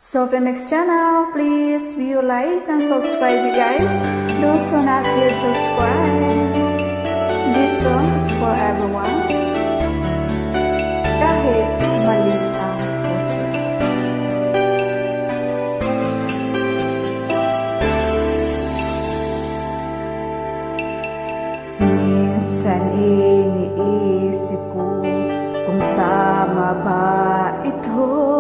So the next channel, please view, like, and subscribe you guys. Those who not yet subscribe. This song is for everyone. Kahit maliit ang puso. Minsan iniisip ko kung tama ba ito.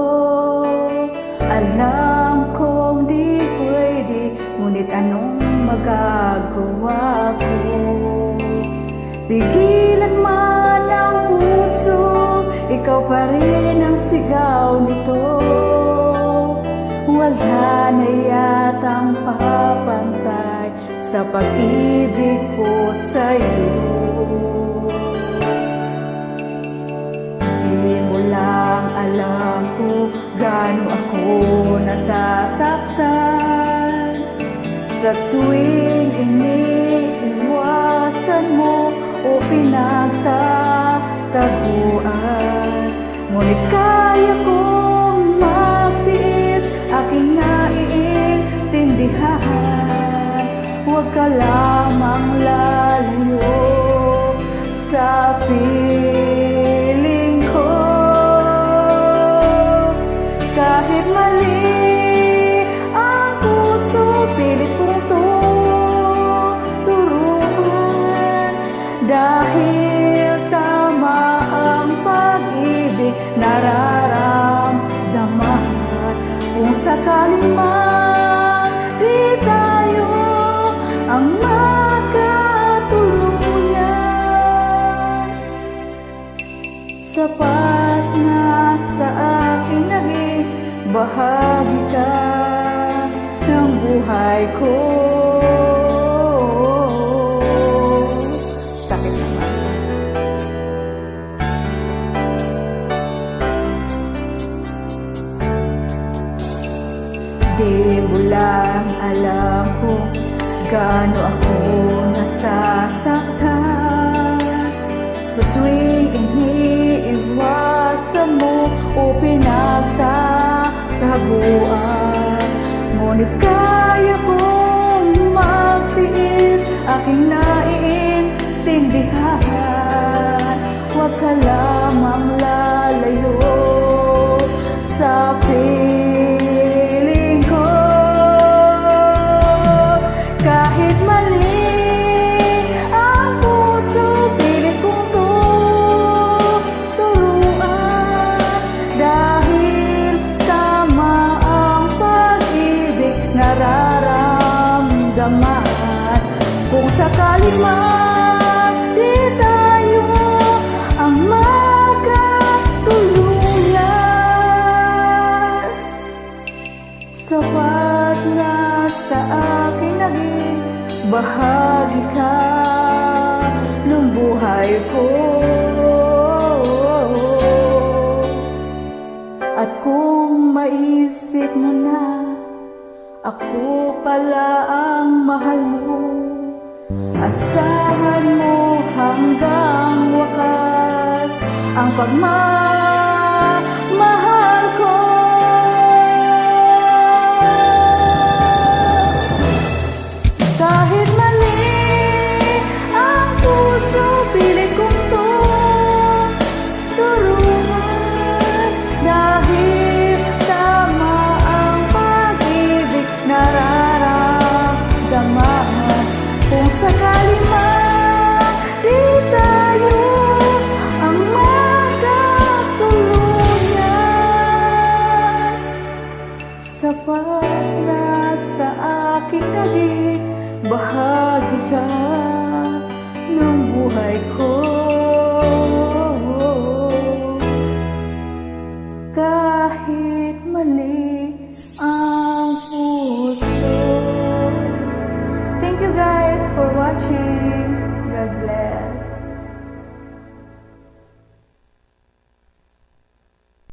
Alam kong di pwede, ngunit anong magagawa ko? Pigilan man ang puso, ikaw pa rin ang sigaw nito. Wala na yatang papantay sa pag-ibig ko sa'yo. Di mo lang alam ko gaano ako nasasaktan sa tuwing iniiwasan mo o pinagtataguan. Ngunit kaya kong magtiis, aking naiintindihan. Huwag ka lamang lalayo sa piling ko. Kahit mali ang puso, pilit kong turuan. Dahil tama ang pag-ibig nararamdaman. Kung sakaling man di tayo ang magkatuluyan, sapat na sa akin naging bahagi ka ng buhay ko. Sakit naman. Di mo lang alam kung gaano ako nasasaktan sa tuwing iniiwasan mo o pinagtataguan. Ngunit kaya kong magtiis, aking naiintindihan. Huwag ka lamang lalayo sa piling ko. Kahit mali ang puso, pilit kong turuan. Dahil tama ang pag-ibig nararamdaman. Kung sakaling man di tayo ang magkatuluyan, sapat na sa akin naging bahagi ka ng buhay ko. At kung maisip mo na ako pala ang mahal mo, asahan mo hanggang wakas ang pagmamahal